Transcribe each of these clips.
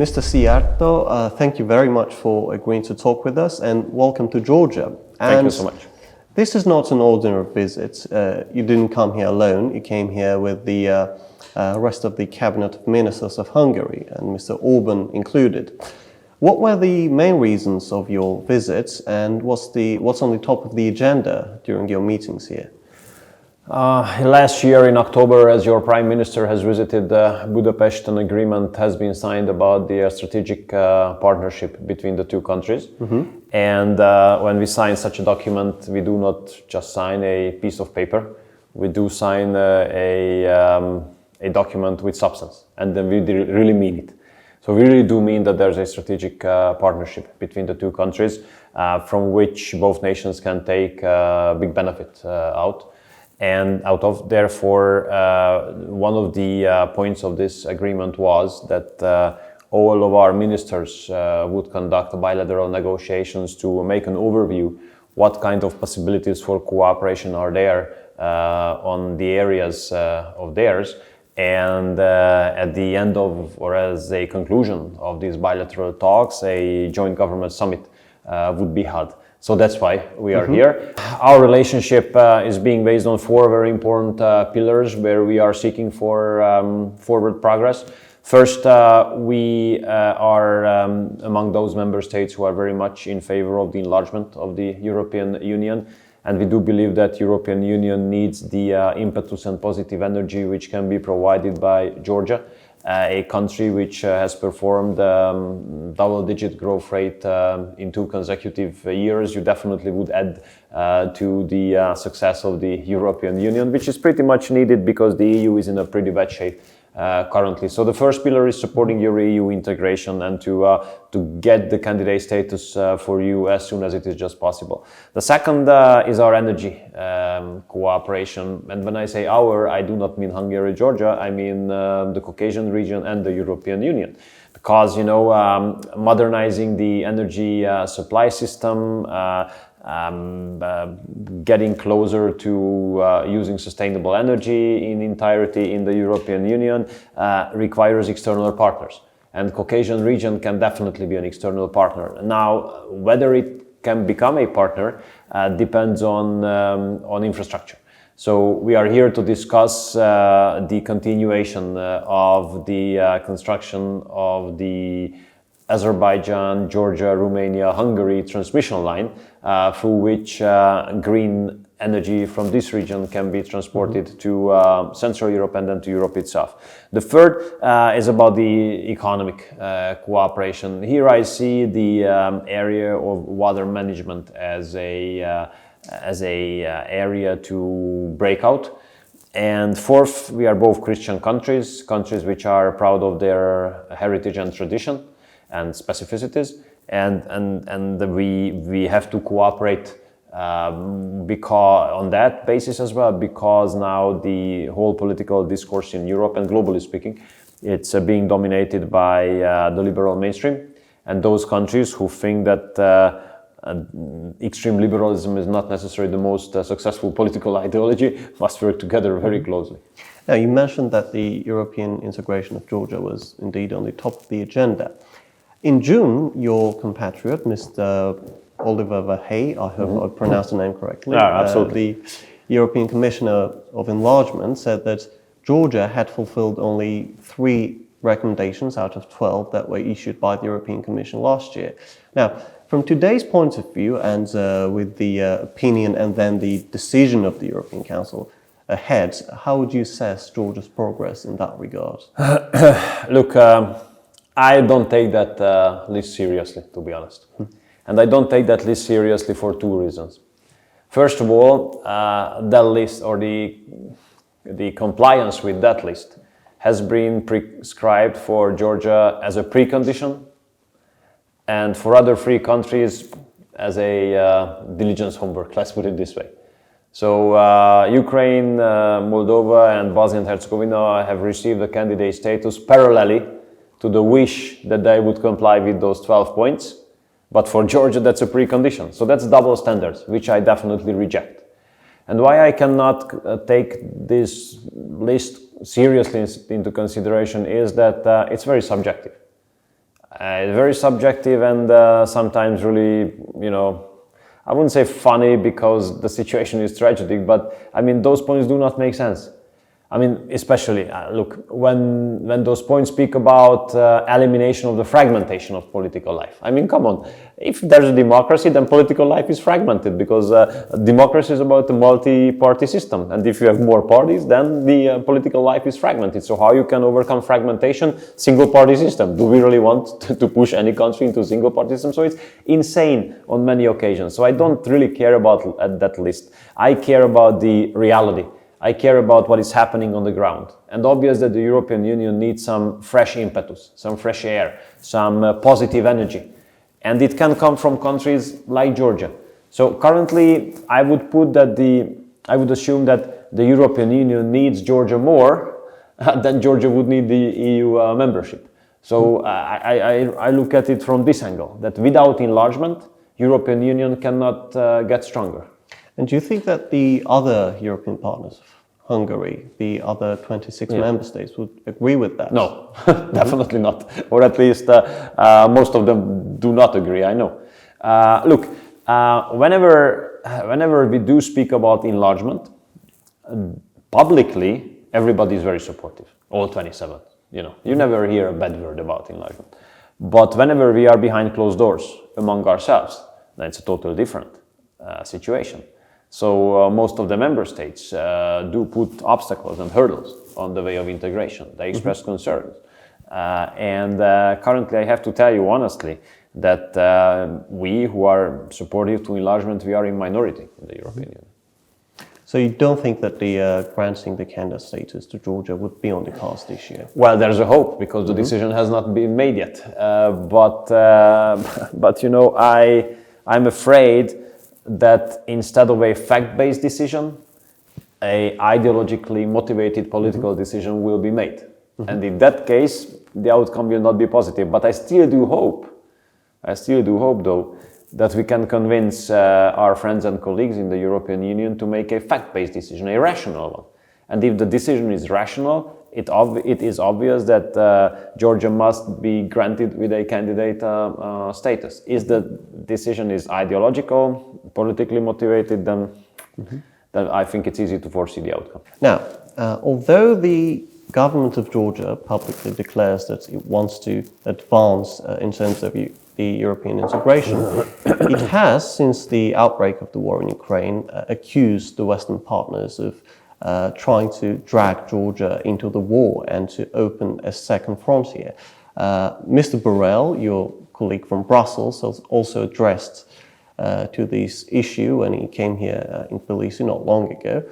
Mr. Szijjártó, thank you very much for agreeing to talk with us, and welcome to Georgia. Thank you so much. This is not an ordinary visit. You didn't come here alone. You came here with the rest of the cabinet of ministers of Hungary, and Mr. Orban included. What were the main reasons of your visit, and what's on the top of the agenda during your meetings here? Last year in October, as your Prime Minister has visited Budapest, an agreement has been signed about the strategic partnership between the two countries. Mm-hmm. And when we sign such a document, we do not just sign a piece of paper. We do sign a document with substance, and then we really mean it. So we really do mean that there's a strategic partnership between the two countries from which both nations can take big benefit out. And therefore, one of the points of this agreement was that all of our ministers would conduct bilateral negotiations to make an overview what kind of possibilities for cooperation are there on the areas of theirs. And at the end of, or as a conclusion of these bilateral talks, a joint government summit would be held. So that's why we are here. Our relationship is being based on four very important pillars where we are seeking for forward progress. First, we are among those member states who are very much in favor of the enlargement of the European Union. And we do believe that European Union needs the impetus and positive energy which can be provided by Georgia, a country which has performed double-digit growth rate in 2 consecutive years. You definitely would add to the success of the European Union, which is pretty much needed because the EU is in a pretty bad shape currently. So the first pillar is supporting your EU integration and to get the candidate status for you as soon as it is just possible. The second is our energy cooperation. And when I say our, I do not mean Hungary, Georgia. I mean the Caucasian region and the European Union. Because, you know, modernizing the energy supply system, getting closer to using sustainable energy in entirety in the European Union requires external partners, and Caucasian region can definitely be an external partner. Now, whether it can become a partner depends on infrastructure. So we are here to discuss the continuation of the construction of the Azerbaijan, Georgia, Romania, Hungary transmission line through which green energy from this region can be transported to Central Europe and then to Europe itself. The third is about the economic cooperation. Here I see the area of water management as a area to break out. And fourth, we are both Christian countries which are proud of their heritage and tradition and specificities, and we have to cooperate because on that basis as well, because now the whole political discourse in Europe, and globally speaking, it's being dominated by the liberal mainstream, and those countries who think that extreme liberalism is not necessarily the most successful political ideology must work together very closely. Now, you mentioned that the European integration of Georgia was indeed on the top of the agenda. In June, your compatriot, Mr. Oliver Verhey, I hope I pronounced the name correctly, absolutely. The European Commissioner of Enlargement, said that Georgia had fulfilled only 3 recommendations out of 12 that were issued by the European Commission last year. Now, from today's point of view, and with the opinion and then the decision of the European Council ahead, how would you assess Georgia's progress in that regard? Look, I don't take that list seriously, to be honest. And I don't take that list seriously for 2 reasons. First of all, that list, or the compliance with that list, has been prescribed for Georgia as a precondition, and for other 3 countries as a diligence homework, let's put it this way. So Ukraine, Moldova and Bosnia and Herzegovina have received the candidate status parallelly to the wish that they would comply with those 12 points. But for Georgia, that's a precondition. So that's double standards, which I definitely reject. And why I cannot take this list seriously into consideration is that it's very subjective. Very subjective and sometimes really, I wouldn't say funny because the situation is tragic, but I mean, those points do not make sense. I mean, especially, look, when those points speak about elimination of the fragmentation of political life. I mean, come on, if there's a democracy, then political life is fragmented because democracy is about a multi-party system. And if you have more parties, then the political life is fragmented. So how you can overcome fragmentation? Single-party system. Do we really want to push any country into a single-party system? So it's insane on many occasions. So I don't really care about that list. I care about the reality. I care about what is happening on the ground. And obvious that the European Union needs some fresh impetus, some fresh air, some positive energy. And it can come from countries like Georgia. So currently, I would assume that the European Union needs Georgia more than Georgia would need the EU membership. So I look at it from this angle, that without enlargement, European Union cannot get stronger. And do you think that the other European partners, Hungary, the other 26 member states, would agree with that? No, definitely not. Or at least most of them do not agree, I know. Look, whenever we do speak about enlargement, publicly, everybody is very supportive, all 27. You never hear a bad word about enlargement. But whenever we are behind closed doors among ourselves, then it's a totally different situation. So most of the member states do put obstacles and hurdles on the way of integration. They express concerns. And currently, I have to tell you honestly that we who are supportive to enlargement, we are in minority in the European Union. So you don't think that the granting the candidate status to Georgia would be on the cards this year? Well, there's a hope because the decision has not been made yet. But I'm afraid that instead of a fact-based decision, a ideologically motivated political decision will be made. And in that case, the outcome will not be positive. But I still do hope though, that we can convince our friends and colleagues in the European Union to make a fact-based decision, a rational one. And if the decision is rational, it is obvious that Georgia must be granted with a candidate status. If the decision is ideological, politically motivated, then I think it's easy to foresee the outcome. Now, although the government of Georgia publicly declares that it wants to advance in terms of the European integration, it has, since the outbreak of the war in Ukraine, accused the Western partners of trying to drag Georgia into the war and to open a second frontier. Mr. Borrell, your colleague from Brussels, has also addressed to this issue when he came here in Tbilisi not long ago.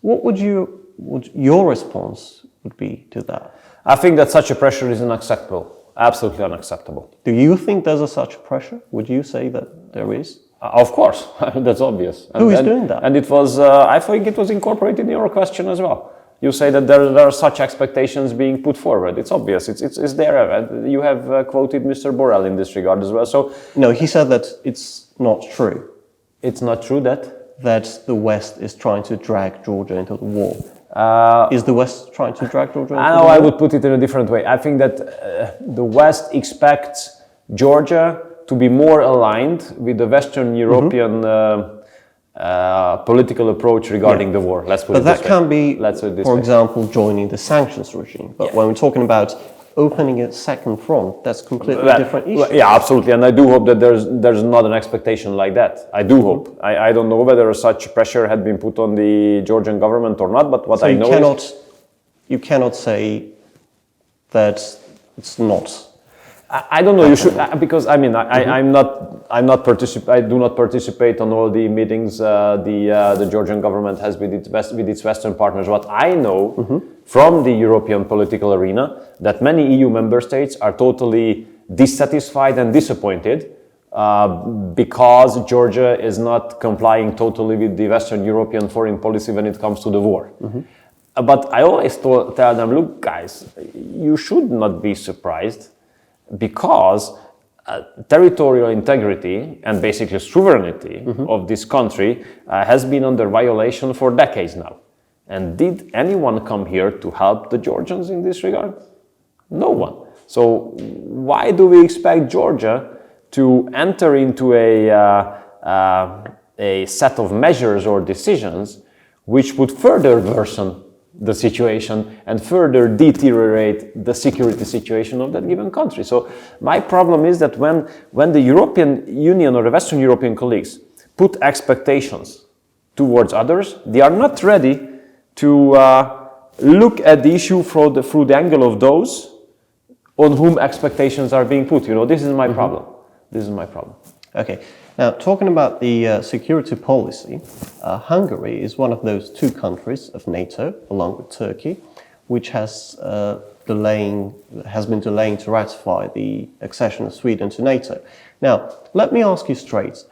What would your response would be to that? I think that such a pressure is unacceptable, absolutely unacceptable. Do you think there's such pressure? Would you say that there is? Of course, that's obvious. Who is doing that? And it was, I think it was incorporated in your question as well. You say that there are such expectations being put forward. It's obvious, it's there. You have quoted Mr. Borrell in this regard as well. So no, he said that it's not true. It's not true that? That the West is trying to drag Georgia into the war. Is the West trying to drag Georgia into the war? I would put it in a different way. I think that the West expects Georgia to be more aligned with the Western European political approach regarding the war. Let's put it this way. But that can be, for example, joining the sanctions regime. But when we're talking about opening a second front, that's completely different issue. Yeah, absolutely. And I do hope that there's not an expectation like that. I do hope. I don't know whether such pressure had been put on the Georgian government or not, but what I know is... You cannot say that it's not... I don't know. You should, because I mean, I do not participate on all the meetings the Georgian government has with its Western partners. What I know from the European political arena, that many EU member states are totally dissatisfied and disappointed because Georgia is not complying totally with the Western European foreign policy when it comes to the war. But I always tell them, look, guys, you should not be surprised, because territorial integrity and basically sovereignty of this country has been under violation for decades now. And did anyone come here to help the Georgians in this regard? No one. So why do we expect Georgia to enter into a set of measures or decisions which would further worsen the situation and further deteriorate the security situation of that given country? So my problem is that when the European Union or the Western European colleagues put expectations towards others, they are not ready to look at the issue through the angle of those on whom expectations are being put. This is my problem. This is my problem. Okay. Now, talking about the security policy, Hungary is one of those two countries of NATO, along with Turkey, which has been delaying to ratify the accession of Sweden to NATO. Now, let me ask you straight.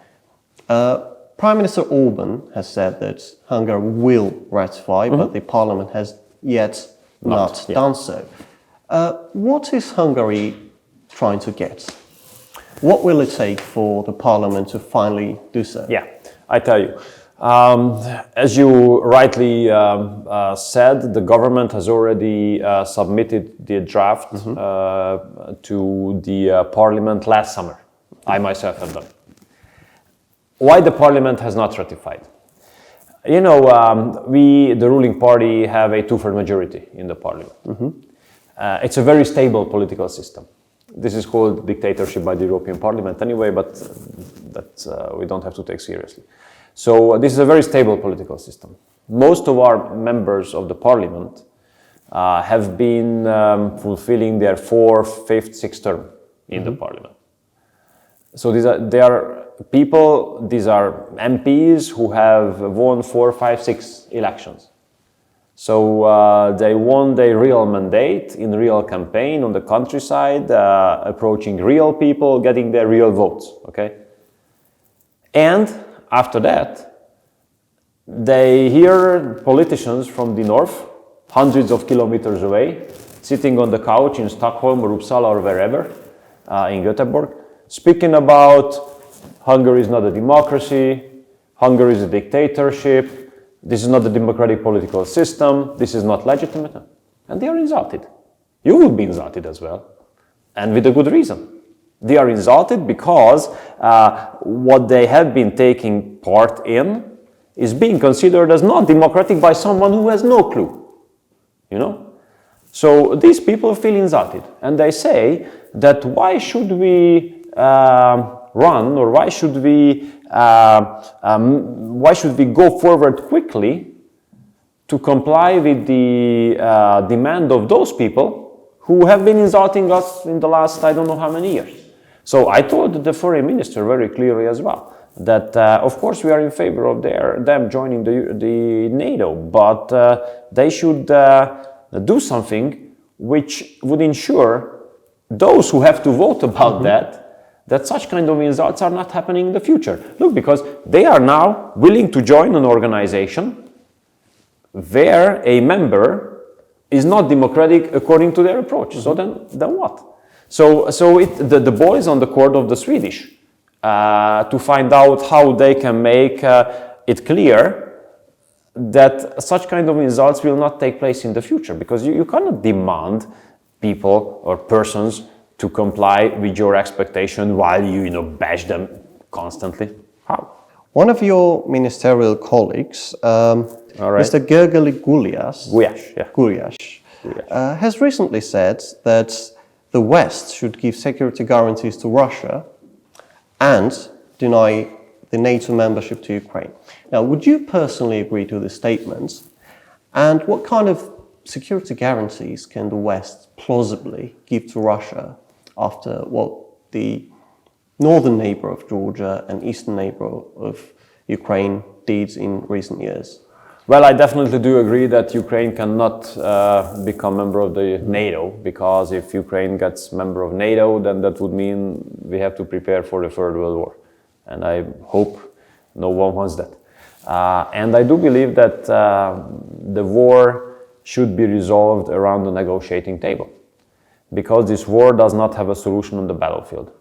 Prime Minister Orban has said that Hungary will ratify, but the parliament has yet not done so. What is Hungary trying to get? What will it take for the parliament to finally do so? Yeah, I tell you. As you rightly said, the government has already submitted the draft to the parliament last summer. I myself have done. Why the parliament has not ratified? We, the ruling party, have a two-thirds majority in the parliament. It's a very stable political system. This is called dictatorship by the European Parliament anyway, but that we don't have to take seriously. So this is a very stable political system. Most of our members of the parliament have been fulfilling their 4th, 5th, 6th term in the parliament. So these are MPs who have won 4, 5, 6 elections. So they won their real mandate in real campaign on the countryside, approaching real people, getting their real votes, okay? And after that, they hear politicians from the north, hundreds of kilometers away, sitting on the couch in Stockholm or Uppsala or wherever, in Göteborg, speaking about Hungary is not a democracy, Hungary is a dictatorship, this is not the democratic political system, this is not legitimate. And they are insulted. You will be insulted as well. And with a good reason. They are insulted because what they have been taking part in is being considered as not democratic by someone who has no clue. So these people feel insulted. And they say that why should we run, or why should we go forward quickly to comply with the demand of those people who have been insulting us in the last I don't know how many years. So I told the foreign minister very clearly as well that of course we are in favor of them joining the NATO, but they should do something which would ensure those who have to vote about that such kind of insults are not happening in the future. Look, because they are now willing to join an organization where a member is not democratic according to their approach. So then what? So the ball is on the court of the Swedish to find out how they can make it clear that such kind of insults will not take place in the future, because you cannot demand people or persons to comply with your expectation while you bash them constantly. How? One of your ministerial colleagues, Mr. Gergely Gulyás, has recently said that the West should give security guarantees to Russia and deny the NATO membership to Ukraine. Now, would you personally agree to this statement? And what kind of security guarantees can the West plausibly give to Russia after what the northern neighbor of Georgia and eastern neighbor of Ukraine did in recent years? Well, I definitely do agree that Ukraine cannot become member of the NATO, because if Ukraine gets member of NATO, then that would mean we have to prepare for the Third World War. And I hope no one wants that. And I do believe that the war should be resolved around the negotiating table, because this war does not have a solution on the battlefield.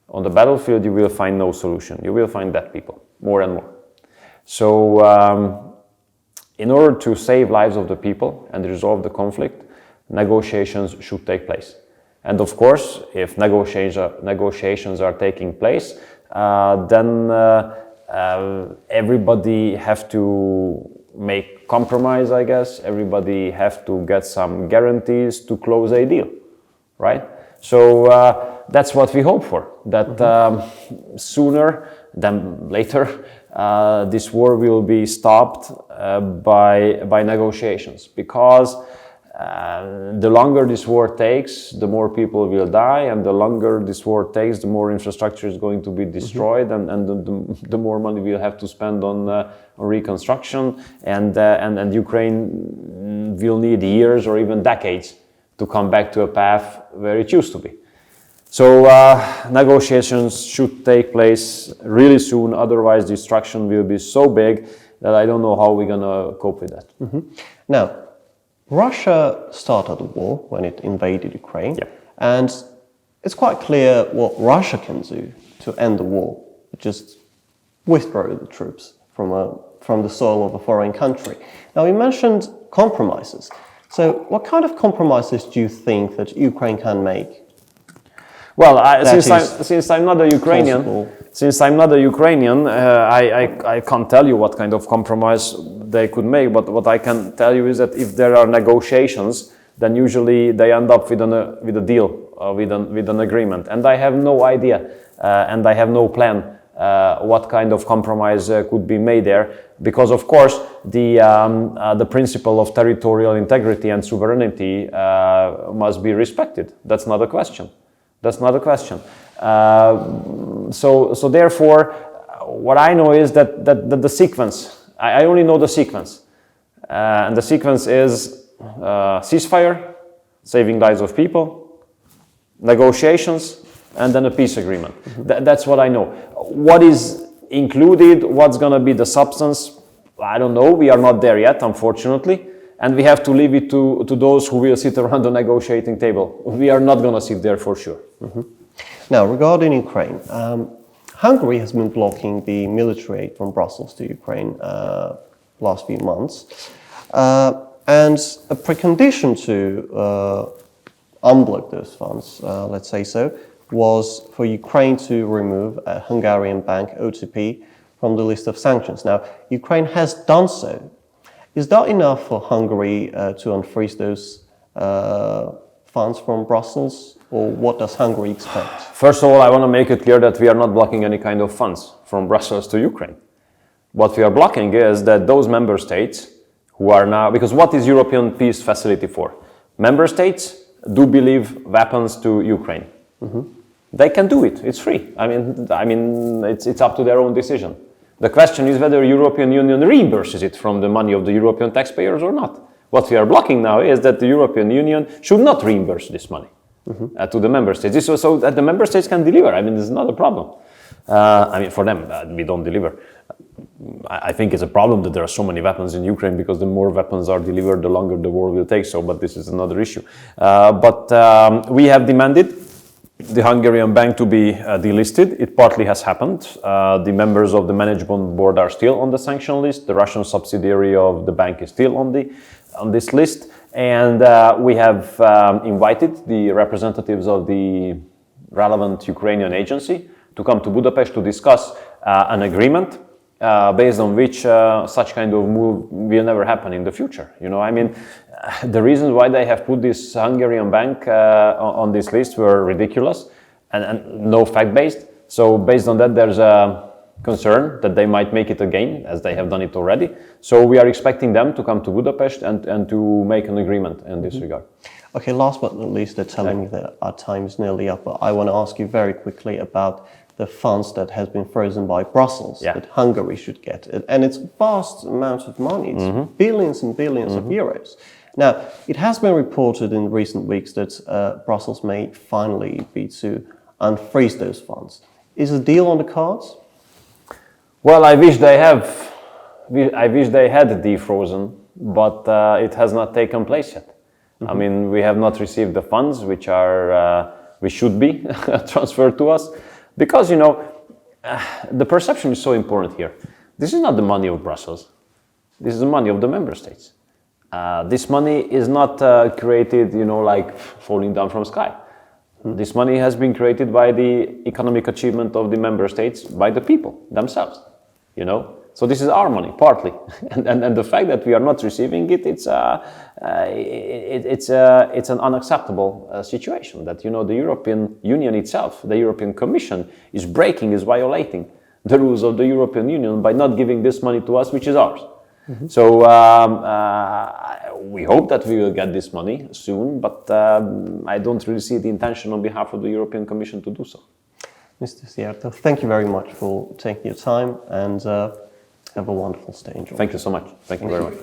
On the battlefield, you will find no solution. You will find dead people, more and more. So, in order to save lives of the people and resolve the conflict, negotiations should take place. And of course, if negotiations are taking place, then everybody have to make compromise, I guess. Everybody have to get some guarantees to close a deal, right? So that's what we hope for, that sooner than later this war will be stopped by negotiations, because the longer this war takes, the more people will die, and the longer this war takes, the more infrastructure is going to be destroyed, and the more money we'll have to spend on reconstruction, and Ukraine will need years or even decades to come back to a path where it used to be. So negotiations should take place really soon, otherwise destruction will be so big that I don't know how we're going to cope with that. Now, Russia started the war when it invaded Ukraine, and it's quite clear what Russia can do to end the war. Just withdraw the troops from the soil of a foreign country. Now, you mentioned compromises. So what kind of compromises do you think that Ukraine can make? Well, since I'm not a Ukrainian, I can't tell you what kind of compromise they could make. But what I can tell you is that if there are negotiations, then usually they end up with a deal, with an agreement. And I have no idea, and I have no plan what kind of compromise could be made there, because of course the principle of territorial integrity and sovereignty must be respected. That's not a question. That's not a question. So therefore, what I know is that the sequence, I only know the sequence. And the sequence is ceasefire, saving lives of people, negotiations, and then a peace agreement. That's what I know. What is included, what's going to be the substance, I don't know. We are not there yet, unfortunately. And we have to leave it to those who will sit around the negotiating table. We are not going to sit there for sure. Now, regarding Ukraine, Hungary has been blocking the military aid from Brussels to Ukraine last few months. And a precondition to unblock those funds, let's say so, was for Ukraine to remove a Hungarian bank, OTP, from the list of sanctions. Now, Ukraine has done so. Is that enough for Hungary to unfreeze those funds from Brussels, or what does Hungary expect? First of all, I want to make it clear that we are not blocking any kind of funds from Brussels to Ukraine. What we are blocking is that those member states who are now, because what is European Peace Facility for? Member states do believe weapons to Ukraine. They can do it. It's free. I mean, it's up to their own decision. The question is whether the European Union reimburses it from the money of the European taxpayers or not. What we are blocking now is that the European Union should not reimburse this money to the member states. So that the member states can deliver. I mean, this is not a problem. I mean, for them, we don't deliver. I think it's a problem that there are so many weapons in Ukraine, because the more weapons are delivered, the longer the war will take. So, but this is another issue. But we have demanded the Hungarian bank to be delisted. It partly has happened. The members of the management board are still on the sanction list. The Russian subsidiary of the bank is still on this list. And we have invited the representatives of the relevant Ukrainian agency to come to Budapest to discuss an agreement based on which such kind of move will never happen in the future. You know, I mean, the reasons why they have put this Hungarian bank on this list were ridiculous and no fact-based. So based on that, there's a concern that they might make it again, as they have done it already. So we are expecting them to come to Budapest and to make an agreement in this regard. Okay, last but not least, they're telling me that our time is nearly up, but I want to ask you very quickly about the funds that has been frozen by Brussels that Hungary should get. And it's vast amounts of money. It's billions and billions of euros. Now, it has been reported in recent weeks that Brussels may finally be to unfreeze those funds. Is a deal on the cards? Well, I wish they had defrozen, but it has not taken place yet. I mean, we have not received the funds which should be transferred to us, because, you know, the perception is so important here. This is not the money of Brussels. This is the money of the member states. This money is not created, you know, like falling down from sky. This money has been created by the economic achievement of the member states, by the people themselves, you know. So this is our money, partly, and the fact that we are not receiving it, it's an unacceptable situation. That, you know, the European Union itself, the European Commission, is violating the rules of the European Union by not giving this money to us, which is ours. So we hope that we will get this money soon, but I don't really see the intention on behalf of the European Commission to do so. Mr. Szijjártó, thank you very much for taking your time, and have a wonderful stay. Enjoy. Thank you so much. Thank you very much.